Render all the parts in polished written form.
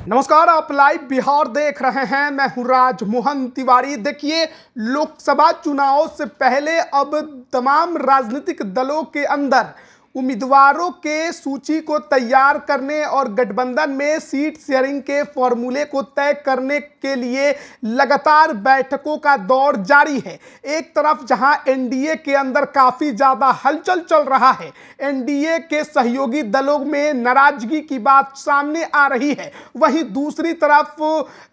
नमस्कार, आप लाइव बिहार देख रहे हैं। मैं हूं राजमोहन तिवारी। देखिए, लोकसभा चुनाव से पहले अब तमाम राजनीतिक दलों के अंदर उम्मीदवारों के सूची को तैयार करने और गठबंधन में सीट शेयरिंग के फॉर्मूले को तय करने के लिए लगातार बैठकों का दौर जारी है। एक तरफ जहां एनडीए के अंदर काफी ज्यादा हलचल चल रहा है, एनडीए के सहयोगी दलों में नाराजगी की बात सामने आ रही है, वहीं दूसरी तरफ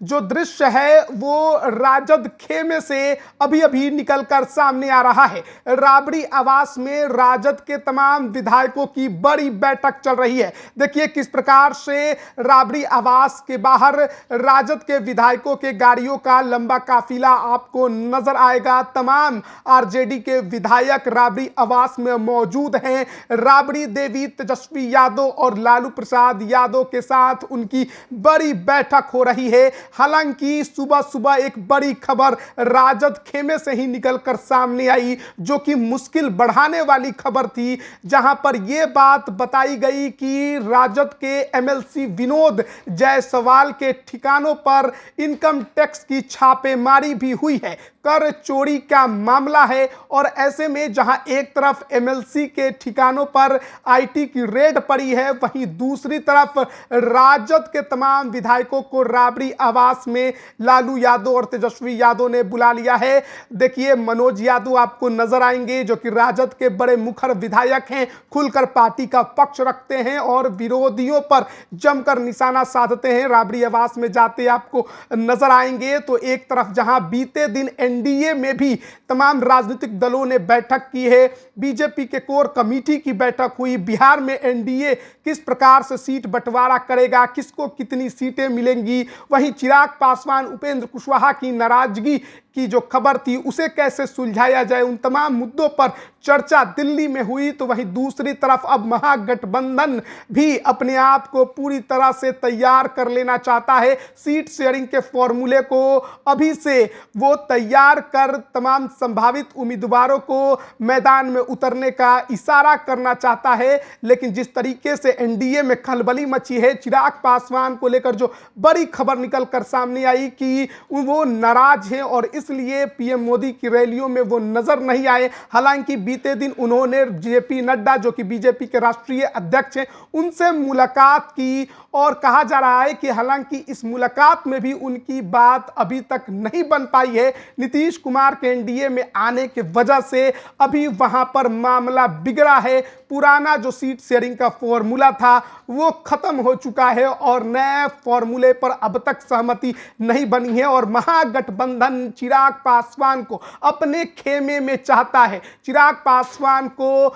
जो दृश्य है वो राजद खेमे से अभी अभी निकलकर सामने आ रहा है। राबड़ी आवास में राजद के तमाम विधायकों की बड़ी बैठक चल रही है। देखिए किस प्रकार से राबड़ी आवास के बाहर राजद के विधायकों के गाड़ियों का लंबा काफिला आपको नजर आएगा। तमाम आरजेडी के विधायक राबड़ी आवास में मौजूद हैं। राबड़ी देवी, तेजस्वी यादव और लालू प्रसाद यादव के साथ उनकी बड़ी बैठक हो रही है। हालांकि सुबह सुबह एक बड़ी खबर राजद खेमे से ही निकलकर सामने आई, जो कि मुश्किल बढ़ाने वाली खबर थी, जहां पर यह बात बताई गई कि राजद के एमएलसी विनोद जायसवाल के ठिकानों पर इनकम टैक्स की छापेमारी भी हुई है। कर चोरी का मामला है और ऐसे में जहां एक तरफ एमएलसी के ठिकानों पर आईटी की रेड पड़ी है, वहीं दूसरी तरफ राजद के तमाम विधायकों को राबड़ी आवास में लालू यादव और तेजस्वी यादव ने बुला लिया है। देखिए, मनोज यादव आपको नजर आएंगे, जो कि राजद के बड़े मुखर विधायक हैं, खुलकर पार्टी का पक्ष रखते हैं और विरोधियों पर जमकर निशाना साधते हैं। राबड़ी आवास में जाते आपको नजर आएंगे। तो एक तरफ जहां बीते दिन एनडीए में भी तमाम राजनीतिक दलों ने बैठक की है, बीजेपी के कोर कमेटी की बैठक हुई, बिहार में एनडीए किस प्रकार से सीट बंटवारा करेगा, किसको कितनी सीटें मिलेंगी, वहीं चिराग पासवान, उपेंद्र कुशवाहा की नाराजगी की जो खबर थी उसे कैसे सुलझाया जाए, उन तमाम मुद्दों पर चर्चा दिल्ली में हुई। तो वहीं दूसरी तरफ अब महागठबंधन भी अपने आप को पूरी तरह से तैयार कर लेना चाहता है। सीट शेयरिंग के फॉर्मूले को अभी से वो तैयार कर तमाम संभावित उम्मीदवारों को मैदान में उतरने का इशारा करना चाहता है। लेकिन जिस तरीके से एनडीए में खलबली मची है, चिराग पासवान को लेकर जो बड़ी खबर निकल कर सामने आई कि वो नाराज हैं और इसलिए पीएम मोदी की रैलियों में वो नजर नहीं आए। हालांकि बीते दिन उन्होंने जेपी नड्डा, जो कि बीजेपी के राष्ट्रीय अध्यक्ष हैं, उनसे मुलाकात की और कहा जा रहा है कि हालांकि इस मुलाकात में भी उनकी बात अभी तक नहीं बन पाई है। नीतीश कुमार के एनडीए में आने की वजह से अभी वहां पर मामला बिगड़ा है। पुराना जो सीट शेयरिंग का फॉर्मूला था वो खत्म हो चुका है और नए फॉर्मूले पर अब तक सहमति नहीं बनी है और महागठबंधन चिराग पासवान को अपने खेमे में चाहता है। चिराग पासवान को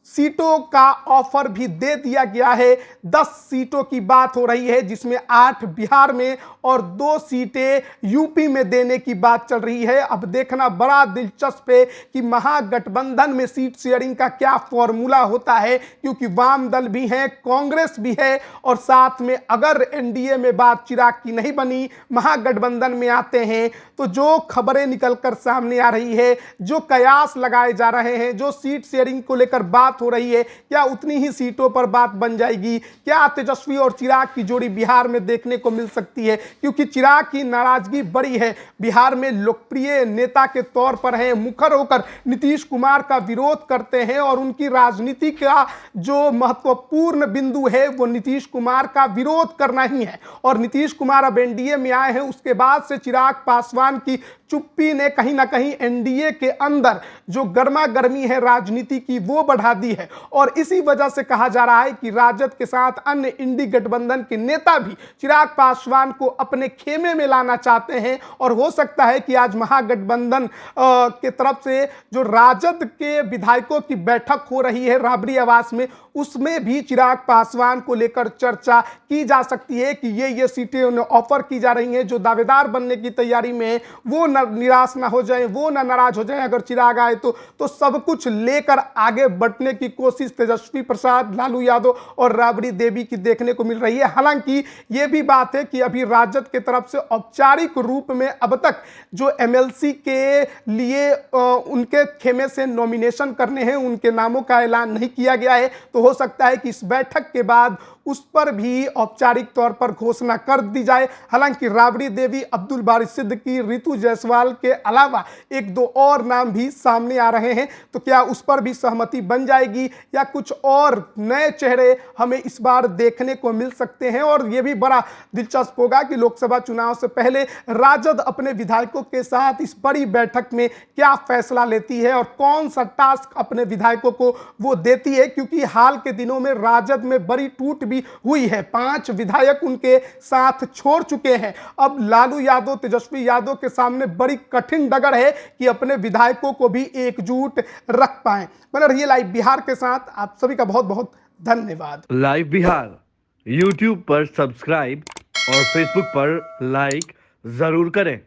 सीटों का ऑफर भी दे दिया गया है। 10 सीटों की बात हो रही है, जिसमें 8 बिहार में और 2 सीटें यूपी में देने की बात चल रही है। अब देखना बड़ा दिलचस्प है कि महागठबंधन में सीट शेयरिंग का क्या फॉर्मूला होता है, क्योंकि वाम दल भी हैं, कांग्रेस भी है और साथ में अगर एनडीए में बात चिराग की नहीं बनी, महागठबंधन में आते हैं, तो जो खबरें निकलकर सामने आ रही है, जो कयास लगाए जा रहे हैं, जो सीट शेयरिंग को लेकर बात हो रही है, क्या उतनी ही सीटों पर बात बन जाएगी? क्या तेजस्वी और चिराग की जोड़ी बिहार में देखने को मिल सकती है? क्योंकि चिराग की नाराजगी बड़ी है, बिहार में लोकप्रिय नेता के तौर पर हैं, मुखर होकर नीतीश कुमार का विरोध करते हैं और उनकी राजनीति का जो महत्वपूर्ण बिंदु है वो नीतीश कुमार का विरोध करना ही है। और नीतीश कुमार अब एनडीए में आए हैं, उसके बाद से चिराग पासवान की चुप्पी ने कहीं ना कहीं एनडीए के अंदर जो गर्मा गर्मी है राजनीति की वो बढ़ा दी है और इसी वजह से कहा जा रहा है कि राजद के साथ अन्य इंडी गठबंधन के नेता भी चिराग पासवान को अपने खेमे में लाना चाहते हैं। और हो सकता है कि आज महागठबंधन के तरफ से जो राजद के विधायकों की बैठक हो रही है राबड़ी आवास में, उसमें भी चिराग पासवान को लेकर चर्चा की जा सकती है कि ये सीटें उन्हें ऑफर की जा रही हैं। जो दावेदार बनने की तैयारी में वो निराश ना हो जाए, वो ना नाराज हो जाए अगर चिराग आए तो सब कुछ लेकर आगे बढ़ने की कोशिश तेजस्वी प्रसाद, लालू यादव और राबड़ी देवी की देखने को मिल रही है। हालांकि ये भी बात है कि अभी राजद की तरफ से औपचारिक रूप में अब तक जो एमएलसी के लिए उनके खेमे से नॉमिनेशन करने हैं, उनके नामों का ऐलान नहीं किया गया है। तो हो सकता है कि इस बैठक के बाद उस पर भी औपचारिक तौर पर घोषणा कर दी जाए। हालांकि राबड़ी देवी, अब्दुल बारी सिद्दीकी, रितु जायसवाल के अलावा एक दो और नाम भी सामने आ रहे हैं, तो क्या उस पर भी सहमति बन जाएगी या कुछ और नए चेहरे हमें इस बार देखने को मिल सकते हैं। और यह भी बड़ा दिलचस्प होगा कि लोकसभा चुनाव से पहले राजद अपने विधायकों के साथ इस बड़ी बैठक में क्या फैसला लेती है और कौन सा टास्क अपने विधायकों को वो देती है, क्योंकि हाल के दिनों में राजद में बड़ी टूट भी हुई है। 5 विधायक उनके साथ छोड़ चुके हैं। अब लालू यादव, तेजस्वी यादव के सामने बड़ी कठिन डगर है कि अपने विधायकों को भी एकजुट रख पाएं। बने रहिए लाइव बिहार के साथ। आप सभी का बहुत बहुत धन्यवाद। लाइव बिहार यूट्यूब पर सब्सक्राइब और फेसबुक पर लाइक जरूर करें।